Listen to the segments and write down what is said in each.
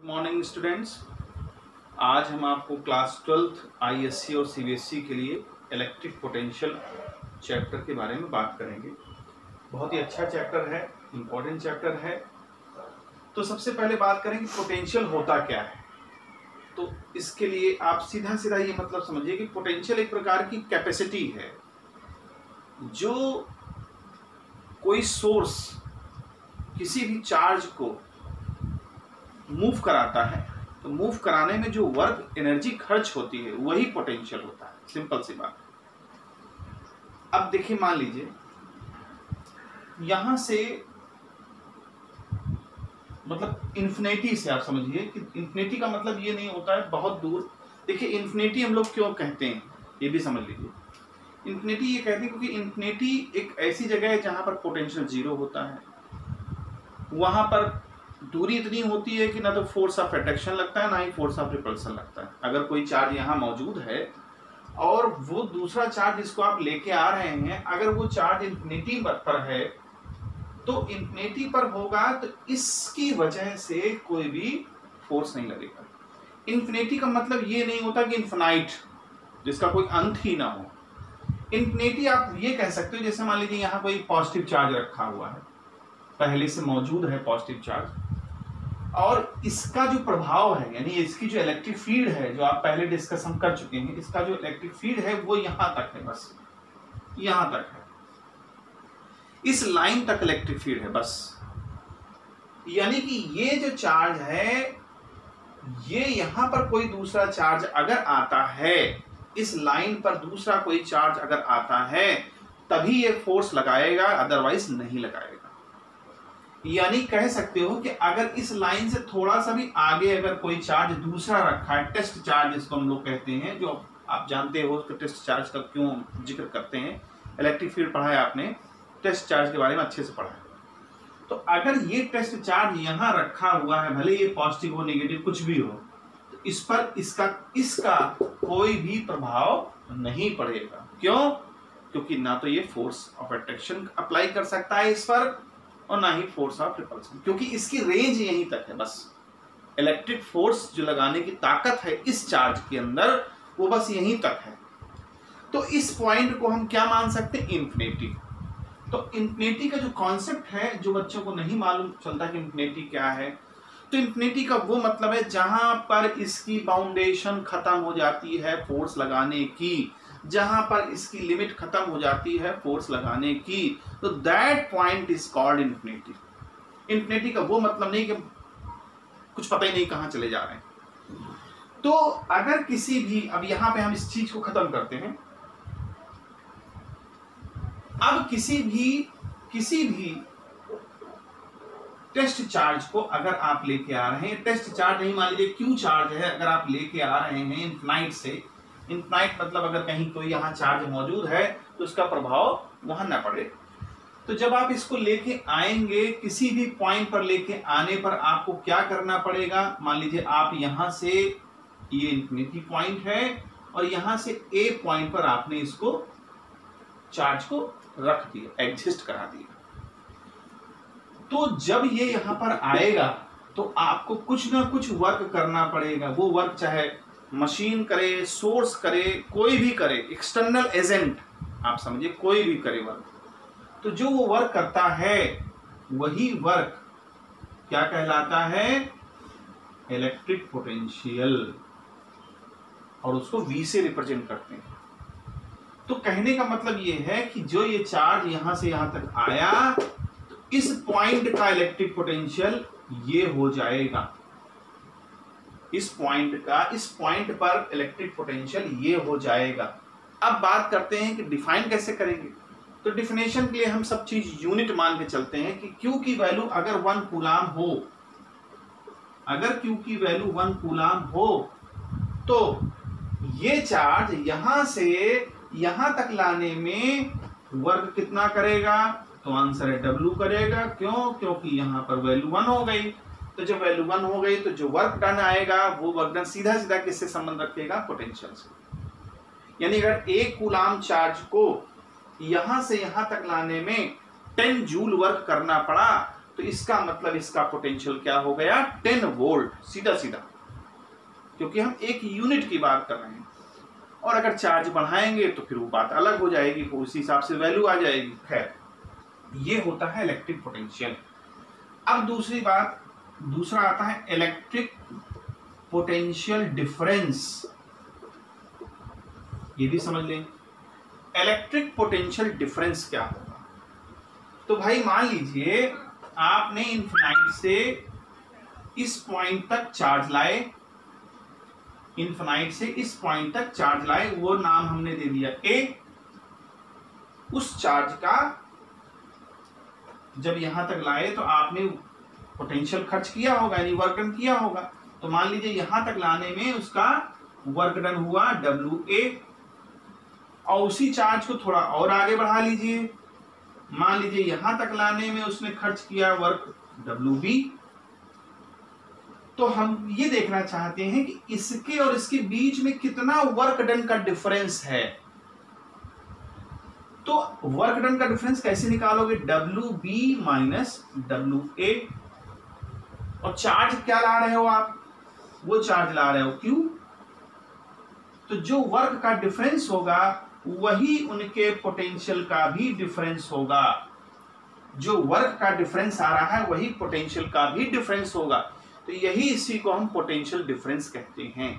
Morning students. आज हम आपको क्लास 12th आईएससी और सीबीएसई के लिए इलेक्ट्रिक पोटेंशियल चैप्टर के बारे में बात करेंगे। बहुत ही अच्छा चैप्टर है, इम्पोर्टेंट चैप्टर है। तो सबसे पहले बात करें कि पोटेंशियल होता क्या है। तो इसके लिए आप सीधा सीधा ये मतलब समझिए कि पोटेंशियल एक प्रकार की कैपेसिटी है जो कोई सोर्स किसी भी चार्ज को मूव कराता है, तो मूव कराने में जो वर्क एनर्जी खर्च होती है वही पोटेंशियल होता है। सिंपल सी बात। अब देखिए, मान लीजिए यहां से मतलब इन्फिनिटी से आप समझिए कि इन्फिनिटी का मतलब ये नहीं होता है बहुत दूर। देखिए इन्फिनिटी हम लोग क्यों कहते हैं ये भी समझ लीजिए। इन्फिनिटी ये कहते हैं क्योंकि इन्फिनिटी एक ऐसी जगह है जहां पर पोटेंशियल जीरो होता है। वहां पर दूरी इतनी होती है कि ना तो फोर्स ऑफ अट्रैक्शन लगता है ना ही फोर्स ऑफ रिपल्सन लगता है। अगर कोई चार्ज यहाँ मौजूद है और वो दूसरा चार्ज जिसको आप लेके आ रहे हैं, अगर वो चार्ज इन्फिनिटी पर है तो इन्फिनिटी पर होगा, तो इसकी वजह से कोई भी फोर्स नहीं लगेगा। इन्फिनिटी का मतलब ये नहीं होता कि इन्फिनाइट, जिसका कोई अंत ही ना हो। इन्फिनिटी आप ये कह सकते हो, जैसे मान लीजिए यहाँ कोई पॉजिटिव चार्ज रखा हुआ है, पहले से मौजूद है पॉजिटिव चार्ज, और इसका जो प्रभाव है यानी इसकी जो इलेक्ट्रिक फील्ड है जो आप पहले डिस्कस हम कर चुके हैं, इसका जो इलेक्ट्रिक फील्ड है वो यहां तक है, बस यहां तक है, इस लाइन तक इलेक्ट्रिक फील्ड है बस। यानी कि ये जो चार्ज है, ये यहां पर कोई दूसरा चार्ज अगर आता है, इस लाइन पर दूसरा कोई चार्ज अगर आता है तभी ये फोर्स लगाएगा, अदरवाइज नहीं लगाएगा। यानी कह सकते हो कि अगर इस लाइन से थोड़ा सा भी आगे अगर कोई चार्ज दूसरा रखा है, टेस्ट चार्ज जिसको हम लोग कहते हैं, जो आप जानते हो कि टेस्ट चार्ज का क्यों जिक्र करते हैं, इलेक्ट्रिक फील्ड पढ़ा है आपने, टेस्ट चार्ज के बारे में अच्छे से पढ़ा है। तो अगर ये टेस्ट चार्ज यहां रखा हुआ है, भले ये पॉजिटिव हो नेगेटिव कुछ भी हो, तो इस पर इसका कोई भी प्रभाव नहीं पड़ेगा। क्यों? क्योंकि ना तो ये फोर्स ऑफ अट्रैक्शन अप्लाई कर सकता है इस पर और ना ही फोर्स ऑफ रिपल्सन, क्योंकि इसकी रेंज यहीं तक है बस। इलेक्ट्रिक फोर्स जो लगाने की ताकत है इस चार्ज के अंदर, वो बस यहीं तक है। तो इस पॉइंट को हम क्या मान सकते हैं? इन्फिनिटी। तो इन्फिनिटी का जो कॉन्सेप्ट है, जो बच्चों को नहीं मालूम चलता कि इन्फिनिटी क्या है, तो इन्फिनिटी का वो मतलब है जहां पर इसकी बाउंडेशन खत्म हो जाती है फोर्स लगाने की, जहां पर इसकी लिमिट खत्म हो जाती है फोर्स लगाने की, तो that point is called infinity. Infinity का वो मतलब नहीं कि कुछ पता ही नहीं कहां चले जा रहे हैं। तो अगर किसी भी, अब यहां पे हम इस चीज को खत्म करते हैं, अब किसी भी टेस्ट चार्ज को अगर आप लेके आ रहे हैं, टेस्ट चार्ज नहीं, मान लीजिए क्यू चार्ज है, अगर आप लेके आ रहे हैं इन्फिनाइट से, इन्फिनाइट मतलब अगर कहीं कोई यहाँ चार्ज मौजूद है तो उसका प्रभाव वहां न पड़े। तो जब आप इसको लेके आएंगे, किसी भी पॉइंट पर लेके आने पर आपको क्या करना पड़ेगा? मान लीजिए आप यहां से, ये इन्फिनिटी पॉइंट है और यहां से ए पॉइंट पर आपने इसको चार्ज को रख दिया, एडजस्ट करा दिया। तो जब ये यहां पर आएगा तो आपको कुछ ना कुछ वर्क करना पड़ेगा। वो वर्क चाहे मशीन करे, सोर्स करे, कोई भी करे, एक्सटर्नल एजेंट आप समझिए, कोई भी करे वर्क, तो जो वो वर्क करता है वही वर्क क्या कहलाता है? इलेक्ट्रिक पोटेंशियल, और उसको V से रिप्रेजेंट करते हैं। तो कहने का मतलब ये है कि जो ये चार्ज यहां से यहां तक आया, तो इस पॉइंट का इलेक्ट्रिक पोटेंशियल ये हो जाएगा, इस पॉइंट पर इलेक्ट्रिक पोटेंशियल ये हो जाएगा। अब बात करते हैं कि डिफाइन कैसे करेंगे। तो डिफिनेशन के लिए हम सब चीज यूनिट मान के चलते हैं कि Q की वैल्यू अगर 1 कूलाम हो, अगर Q की वैल्यू 1 कूलाम हो, तो ये चार्ज यहां से यहां तक लाने में वर्क कितना करेगा? तो आंसर है W करेगा। क्यों? क्योंकि यहां पर वैल्यू 1 हो गई। तो जब वैल्यू 1 हो गई तो जो वर्क डन आएगा वो वर्क डन सीधा सीधा किससे संबंध रखेगा? पोटेंशियल से। यानी अगर 1 कूलाम चार्ज को यहां से यहां तक लाने में 10 जूल वर्क करना पड़ा, तो इसका मतलब इसका पोटेंशियल क्या हो गया 10 वोल्ट, सीधा सीधा, क्योंकि हम एक यूनिट की बात कर रहे हैं। और अगर चार्ज बढ़ाएंगे तो फिर वो बात अलग हो जाएगी, उसी हिसाब से वैल्यू आ जाएगी। खैर, ये होता है इलेक्ट्रिक पोटेंशियल। अब दूसरी बात, दूसरा आता है इलेक्ट्रिक पोटेंशियल डिफरेंस। ये भी समझ लें, इलेक्ट्रिक पोटेंशियल डिफरेंस क्या होगा। तो भाई मान लीजिए आपने इनफिनाइट से इस पॉइंट तक चार्ज लाए, इनफिनाइट से इस पॉइंट तक चार्ज लाए, वो नाम हमने दे दिया ए। उस चार्ज का जब यहां तक लाए तो आपने पोटेंशियल खर्च किया होगा, यानी वर्क डन किया होगा। तो मान लीजिए यहां तक लाने में उसका वर्क डन हुआ WA, और उसी चार्ज को थोड़ा और आगे बढ़ा लीजिए, मान लीजिए यहां तक लाने में उसने खर्च किया वर्क WB। तो हम ये देखना चाहते हैं कि इसके और इसके बीच में कितना वर्क डन का डिफरेंस है। तो वर्क डन का डिफरेंस कैसे निकालोगे, WB माइनस WA। और चार्ज क्या ला रहे हो आप, वो चार्ज ला रहे हो Q। तो जो वर्क का डिफरेंस होगा वही उनके पोटेंशियल का भी डिफरेंस होगा। जो वर्क का डिफरेंस आ रहा है वही पोटेंशियल का भी डिफरेंस होगा। तो यही इसी को हम पोटेंशियल डिफरेंस कहते हैं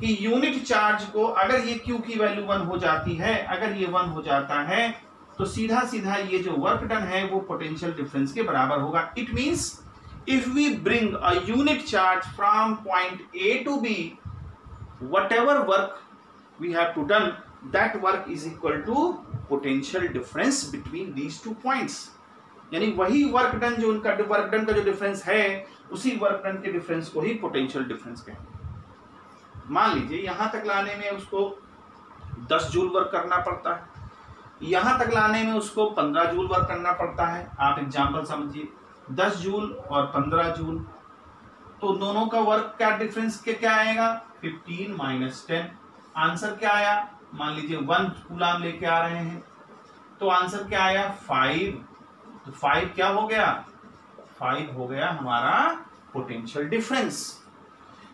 कि यूनिट चार्ज को अगर ये Q की वैल्यू 1 हो जाती है, अगर ये 1 हो जाता है तो सीधा सीधा ये जो वर्क डन है वो पोटेंशियल डिफरेंस के बराबर होगा। It means if we bring a unit charge from point A to B, whatever work we have to done, that work is equal to potential difference between these 2 points। यानी वही work done, जो उनका work done का जो difference है, उसी work done के difference को ही पोटेंशियल डिफरेंस कहते हैं। मान लीजिए यहां तक लाने में उसको 10 जूल वर्क करना पड़ता है, यहां तक लाने में उसको 15 जूल वर्क करना पड़ता है। आप एग्जांपल समझिए, 10 जूल और 15 जूल, तो दोनों का वर्क का डिफरेंस क्या आएगा, 15 माइनस 10। आंसर क्या आया, मान लीजिए 1 कूलाम लेके आ रहे हैं, तो आंसर क्या आया 5। तो 5 क्या हो गया, 5 हो गया हमारा पोटेंशियल डिफरेंस।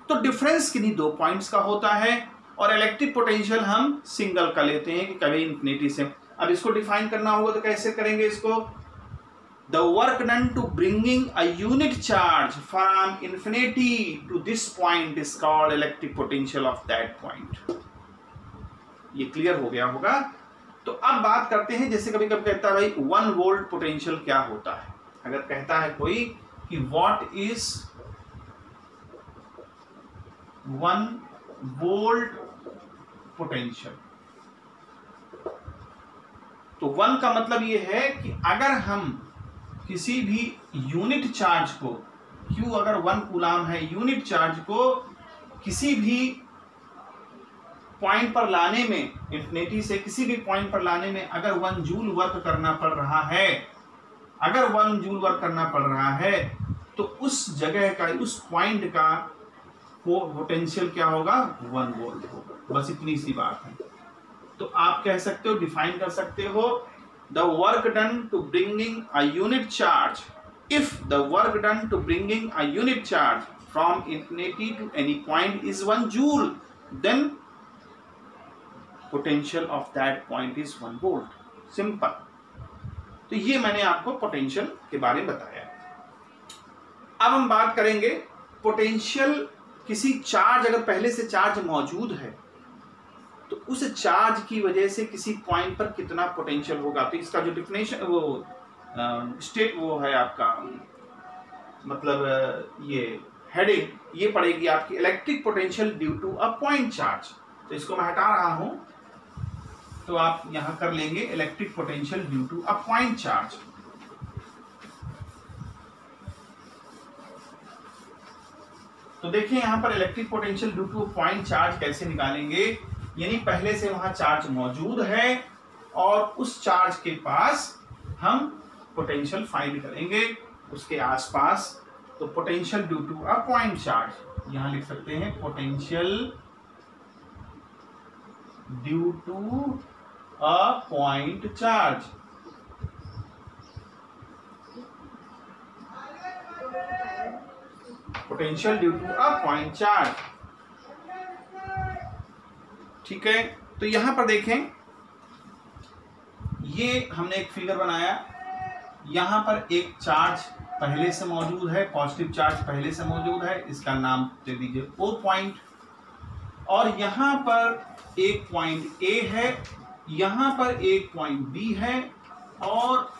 तो डिफरेंस किन्हीं 2 पॉइंट्स का होता है, और इलेक्ट्रिक पोटेंशियल हम सिंगल का लेते हैं कि कभी इन्फिनिटी से। अब इसको डिफाइन करना होगा तो कैसे करेंगे इसको, the work done to bringing a unit charge from infinity to this point is called electric potential of that point। ये क्लियर हो गया होगा। तो अब बात करते हैं, जैसे कभी कभी कहता है भाई 1 वोल्ट पोटेंशियल क्या होता है। अगर कहता है कोई कि व्हाट इज 1 वोल्ट पोटेंशियल, तो 1 का मतलब ये है कि अगर हम किसी भी यूनिट चार्ज को, Q अगर 1 कूलाम है, यूनिट चार्ज को किसी भी पॉइंट पर लाने में, इन्फिनिटी से किसी भी पॉइंट पर लाने में अगर 1 जूल वर्क करना पड़ रहा है, अगर 1 जूल वर्क करना पड़ रहा है, तो उस जगह का, उस पॉइंट का पोटेंशियल क्या होगा, 1 वोल्ट होगा। बस इतनी सी बात है। तो आप कह सकते हो, डिफाइन कर सकते हो, the work done to bringing a unit charge, if the work done to bringing a unit charge from infinity to any point is 1 joule, then potential of that point is 1 volt। Simple. तो ये मैंने आपको potential के बारे में बताया। अब हम बात करेंगे पोटेंशियल, किसी चार्ज, अगर पहले से चार्ज मौजूद है तो उस चार्ज की वजह से किसी पॉइंट पर कितना पोटेंशियल होगा। तो इसका जो डिफिनेशन, वो स्टेट, वो है आपका, मतलब ये हेडिंग, ये पड़ेगी आपकी electric potential due to a point charge. तो इसको मैं हटा रहा हूं, तो आप यहां कर लेंगे electric potential due to a point charge. तो देखिए यहां पर electric potential due to point charge कैसे निकालेंगे, यानी पहले से वहां चार्ज मौजूद है और उस चार्ज के पास हम पोटेंशियल फाइंड करेंगे उसके आसपास। तो potential due to a point charge, यहां लिख सकते हैं potential due to a point charge. Potential due to a point charge. ठीक है, तो यहां पर देखें, ये हमने एक फिगर बनाया, यहां पर एक चार्ज पहले से मौजूद है, पॉजिटिव चार्ज पहले से मौजूद है, इसका नाम दे दीजिए O पॉइंट, और यहां पर एक पॉइंट A है, यहां पर एक पॉइंट B है, और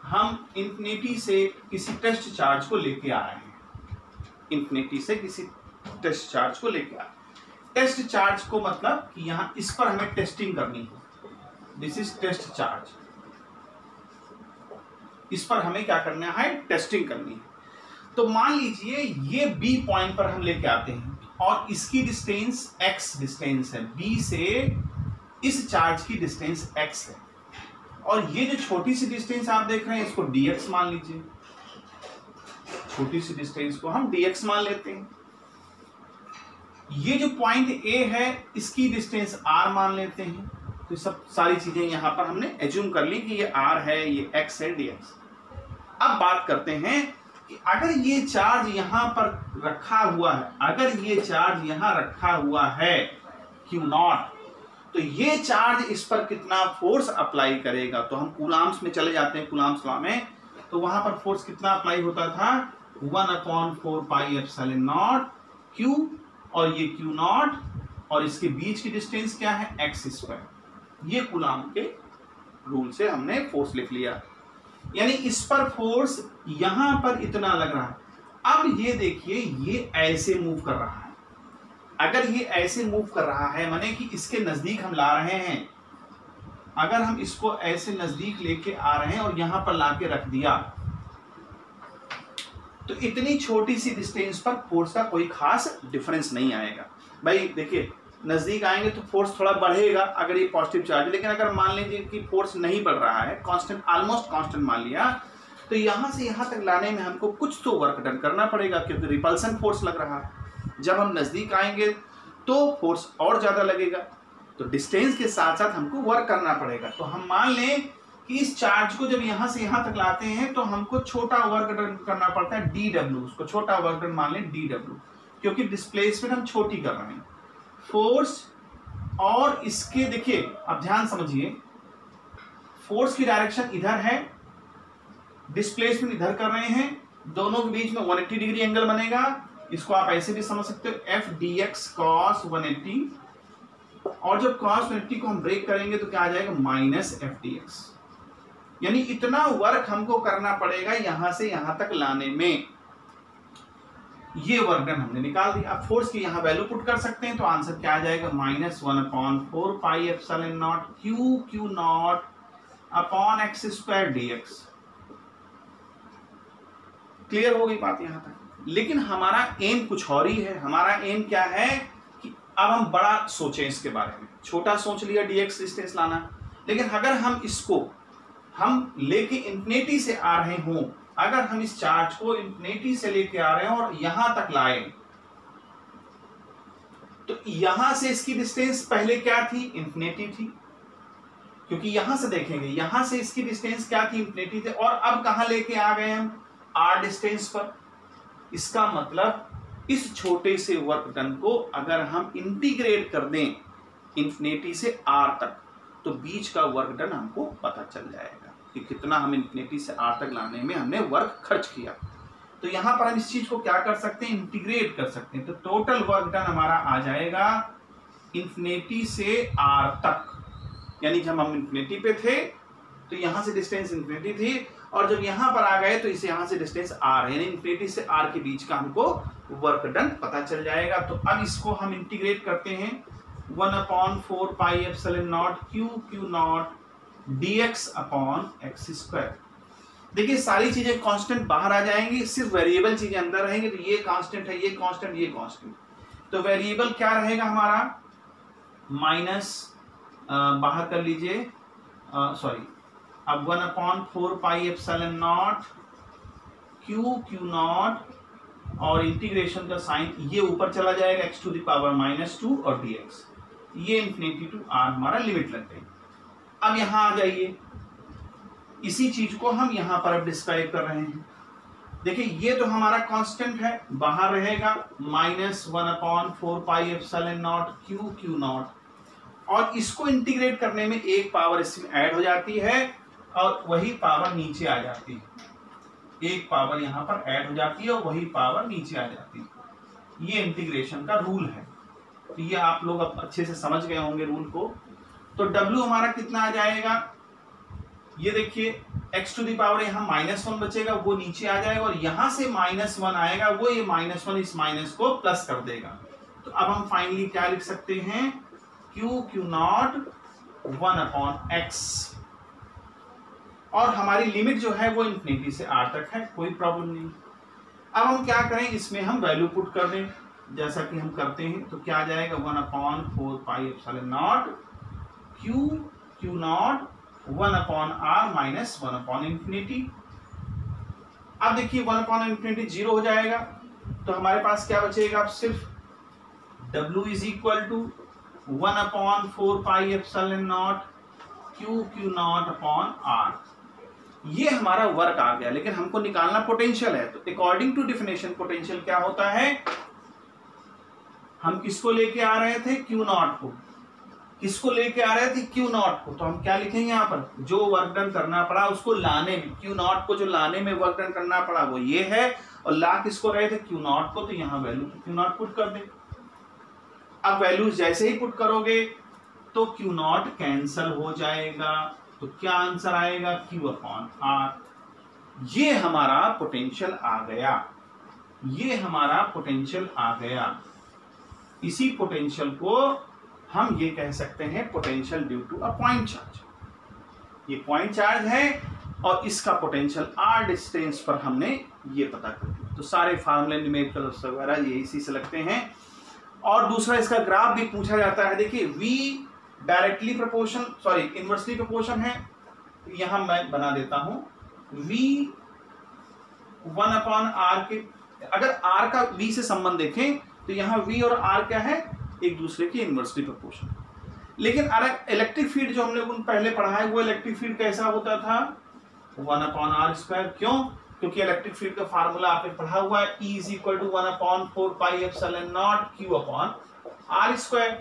हम इंफिनिटी से किसी टेस्ट चार्ज को लेके आ रहे हैं, इंफिनिटी से किसी टेस्ट चार्ज को लेके आ रहे हैं। टेस्ट चार्ज को मतलब कि यहां इस पर हमें टेस्टिंग करनी है, दिस इज टेस्ट चार्ज, इस पर हमें क्या करना है, टेस्टिंग करनी है। तो मान लीजिए ये B पॉइंट पर हम लेके आते हैं और इसकी डिस्टेंस x डिस्टेंस है, B से इस चार्ज की डिस्टेंस x है, और ये जो छोटी सी डिस्टेंस आप देख रहे हैं इसको dx मान लीजिए, छोटी सी डिस्टेंस को हम dx मान लेते हैं। ये जो पॉइंट A है इसकी डिस्टेंस r मान लेते हैं। तो सब सारी चीजें यहां पर हमने एज्यूम कर ली कि ये r है, ये x है, dx। अब बात करते हैं कि अगर ये चार्ज यहां पर रखा हुआ है, अगर ये चार्ज यहां रखा हुआ है Q0, तो ये चार्ज इस पर कितना फोर्स अप्लाई करेगा। तो हम कूलाम्स में चले जाते हैं, कूलाम्स लॉ में, तो वहां पर फोर्स कितना अप्लाई होता था, 1/4πε0 Q, और ये Q0 और इसके बीच की डिस्टेंस क्या है, x²। ये कूलाम के रूल से हमने फोर्स लिख लिया, यानी इस पर फोर्स यहां पर इतना लग रहा है। अब ये देखिए, ये ऐसे मूव कर रहा है, अगर ये ऐसे मूव कर रहा है माने कि इसके नजदीक हम ला रहे हैं, अगर हम इसको ऐसे नजदीक लेके आ रहे हैं और यहां पर लाके रख दिया, तो इतनी छोटी सी डिस्टेंस पर फोर्स का कोई खास डिफरेंस नहीं आएगा। भाई देखिए, नजदीक आएंगे तो फोर्स थोड़ा बढ़ेगा अगर ये पॉजिटिव चार्ज है, लेकिन अगर मान लीजिए कि फोर्स नहीं बढ़ रहा है, कांस्टेंट, ऑलमोस्ट कांस्टेंट मान लिया, तो यहां से यहां तक लाने में हमको कुछ तो वर्क डन करना पड़ेगा, क्योंकि रिपल्सन फोर्स लग रहा है। जब हम नजदीक आएंगे तो फोर्स और ज्यादा लगेगा, तो डिस्टेंस के साथ साथ हमको वर्क करना पड़ेगा। तो हम मान लें कि इस चार्ज को जब यहां से यहां तक लाते हैं तो हमको छोटा वर्क डन करना पड़ता है, dw, उसको छोटा वर्क डन मान लें dw, क्योंकि डिस्प्लेसमेंट हम छोटी कर रहे हैं। फोर्स और इसके, देखिए अब ध्यान समझिए, फोर्स की डायरेक्शन इधर है, डिस्प्लेसमेंट इधर कर रहे हैं, दोनों के बीच में 180 डिग्री एंगल बनेगा। इसको आप ऐसे भी समझ सकते हो, f dx cos 180, और जब cos 180 को हम ब्रेक करेंगे तो क्या आ जाएगा, -f dx। यानी इतना वर्क हमको करना पड़ेगा यहां से यहां तक लाने में। ये वर्क डन हमने निकाल दिया। अब फोर्स की यहां वैल्यू पुट कर सकते हैं, तो आंसर क्या आ जाएगा, -1/4πε0 Q0 upon x² dx। Clear हो गई बात यहां तक। लेकिन हमारा एम कुछ और ही है। हमारा एम क्या है कि अब हम बड़ा सोचें इसके बारे में। छोटा सोच लिया dx डिस्टेंस लाना, लेकिन अगर हम इसको हम लेके इंफिनिटी से आ रहे हों, अगर हम इस चार्ज को इंफिनिटी से लेके आ रहे हैं और यहां तक लाए, तो यहां से इसकी डिस्टेंस पहले क्या थी, इंफिनिटी थी, क्योंकि यहां से देखेंगे, यहां से इसकी डिस्टेंस क्या थी, इंफिनिटी थी, और अब कहां लेके आ गए हम, r डिस्टेंस पर। इसका मतलब इस छोटे से वर्क डन को अगर हम इंटीग्रेट कर दें इंफिनिटी से r तक, तो बीच का वर्क डन हमको पता चल जाएगा कि कितना हम इंफिनिटी से r तक लाने में हमने वर्क खर्च किया। तो यहां पर हम इस चीज को क्या कर सकते हैं, इंटीग्रेट कर सकते हैं। तो टोटल वर्क डन हमारा आ जाएगा इंफिनिटी से r तक, यानी जब हम इंफिनिटी पे थे तो यहां से डिस्टेंस इंफिनिटी थी, और जब यहां पर आ गए तो इसे यहां से डिस्टेंस r है, यानी इंफिनिटी से r के बीच का हमको वर्क डन पता चल जाएगा। तो अब इसको हम इंटीग्रेट करते हैं, 1/4πε0 Q0 dx अपॉन x²। देखिए सारी चीजें कांस्टेंट बाहर आ जाएंगी, सिर्फ वेरिएबल चीजें अंदर रहेंगी। तो ये कांस्टेंट है, ये कांस्टेंट, ये कांस्टेंट। तो वेरिएबल क्या रहेगा हमारा, माइनस बाहर कर लीजिए, सॉरी, अब 1/4πε0 Q0 और इंटीग्रेशन का साइन ये ऊपर चला जाएगा, x⁻⁻2 और dx, ये इंफिनिटी टू r हमारा लिमिट लग गई। अब यहां आ जाइए, इसी चीज को हम यहां पर अब डिस्क्राइब कर रहे हैं। देखिए ये तो हमारा कांस्टेंट है, बाहर रहेगा -1/4πε0 क्यू नॉट, और इसको इंटीग्रेट करने में एक पावर इसमें ऐड हो जाती है और वही पावर नीचे आ जाती है, एक पावर यहां पर ऐड हो जाती है और वही पावर नीचे आ जाती है। ये इंटीग्रेशन का रूल है, तो ये आप लोग अब अच्छे से समझ गए होंगे रूल को। तो W हमारा कितना आ जाएगा, ये देखिए x⁻, यहाँ -1 बचेगा, वो नीचे आ जाएगा, और यहां से -1 आएगा, वो ये -1 इस माइनस को प्लस कर देगा। तो अब हम फाइनली क्या लिख सकते हैं, Q0 1/x, और हमारी लिमिट जो है वो इन्फिनिटी से r तक है, कोई प्रॉब्लम नहीं। अब हम क्या करें, इसमें हम वैल्यू पुट कर दें, जैसा कि हम करते हैं। तो क्या आ जाएगा, 1/4πε0 Q0 1/r माइनस 1/∞। अब देखिए 1/∞ 0 हो जाएगा, तो हमारे पास क्या बचेगा, अब सिर्फ W = 1/4πε0 Q0/r। ये हमारा वर्क आ गया, लेकिन हमको निकालना पोटेंशियल है। तो अकॉर्डिंग टू डिफिनेशन पोटेंशियल क्या होता है, हम किसको लेके आ रहे थे, Q0 को, किसको लेके आ रहे थे, Q0 को। तो हम क्या लिखेंगे यहाँ पर, जो वर्क डन करना पड़ा उसको लाने में, Q0 को जो लाने में वर्क डन करना पड़ा वो ये है, और ला किसको रहे थे, Q0 को। तो यहाँ वैल्यू Q0 पुट कर दे। अब वैल्यू जैसे ही पुट करोगे तो Q0 कैंसल हो जाएगा, तो क्या आंसर आएगा, Q/r। ये हमारा पोटेंशियल आ गया, ये हमारा पोटेंशियल आ गया। इसी पोटेंशियल को हम ये कह सकते हैं potential due to a point charge. ये पॉइंट चार्ज है और इसका पोटेंशियल r डिस्टेंस पर हमने ये पता कर दिया। तो सारे फार्मूले न्यूमेरिकल्स वगैरह ये इसी से लगते हैं। और दूसरा इसका ग्राफ भी पूछा जाता है। देखिए v directly proportion, sorry inversely proportion है, यहां मैं बना देता हूं v 1/r के, अगर r का v से संबंध देखें तो यहाँ v और r क्या है, एक दूसरे की इनवर्सली प्रोपोर्शन। लेकिन इलेक्ट्रिक फील्ड जो हमने पहले पढ़ा है वो इलेक्ट्रिक फील्ड कैसा होता था, 1/r²। क्यों, क्योंकि इलेक्ट्रिक फील्ड का फार्मूला आपने पढ़ा हुआ है, E = 1/4πε0 Q/r²।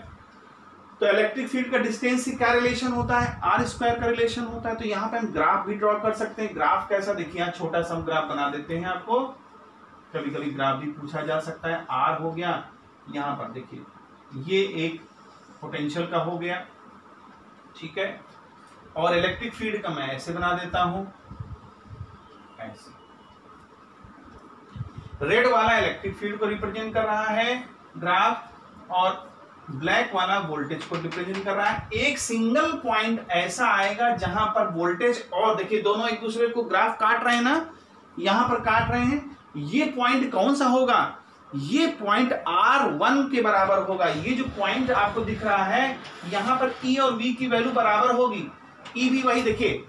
तो इलेक्ट्रिक फील्ड का डिस्टेंस से क्या रिलेशन होता है, r² का रिलेशन होता है। तो यहाँ पे हम ग्राफ भी ड्रॉ कर सकते हैं। ग्राफ कैसा, देखिए यहाँ छोटा सा ग्राफ बना देते हैं, आपको कभी कभी ग्राफ भी पूछा जा सकता है। r हो गया, यहाँ पर देखिए ये एक पोटेंशियल का हो गया, ठीक है, और इलेक्ट्रिक फील्ड का मैं ऐसे बना देता हूं, ऐसे। रेड वाला इलेक्ट्रिक फील्ड को रिप्रेजेंट कर रहा है ग्राफ, और ब्लैक वाला वोल्टेज को रिप्रेजेंट कर रहा है। एक सिंगल पॉइंट ऐसा आएगा जहां पर वोल्टेज, और देखिए दोनों एक दूसरे को ग्राफ काट रहे हैं ना, यहां पर काट रहे हैं। ये पॉइंट कौन सा होगा, ये पॉइंट R1 के बराबर होगा। ये जो पॉइंट आपको दिख रहा है यहां पर E और V की वैल्यू बराबर होगी। E भी वही, देखिए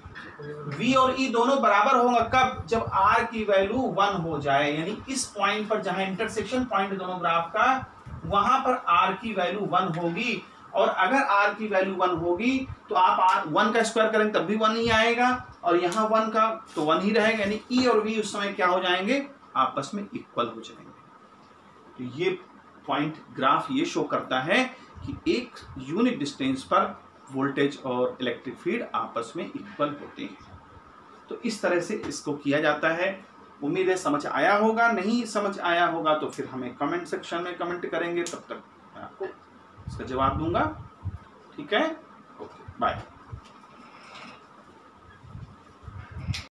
V और E दोनों बराबर होगा कब, जब R की वैल्यू 1 हो जाए, यानी इस पॉइंट पर जहां इंटरसेक्शन पॉइंट दोनों ग्राफ का, वहां पर R की वैल्यू 1 होगी। और अगर R की वैल्यू 1 होगी तो आप 1 का स्क्वायर करेंगे तब भी 1 ही आएगा, और यहाँ 1 का तो 1 ही रहेगा, यानी E और V उस समय क्या हो जाएंगे, आपस में इक्वल हो जाएंगे। तो ये पॉइंट ग्राफ ये शो करता है कि एक यूनिट डिस्टेंस पर वोल्टेज और इलेक्ट्रिक फील्ड आपस में इक्वल होते हैं। तो इस तरह से इसको किया जाता है। उम्मीद है समझ आया होगा। नहीं समझ आया होगा तो फिर हमें कमेंट सेक्शन में कमेंट करेंगे, तब तक मैं आपको इसका जवाब दूंगा। ठीक है, ओके, बाय।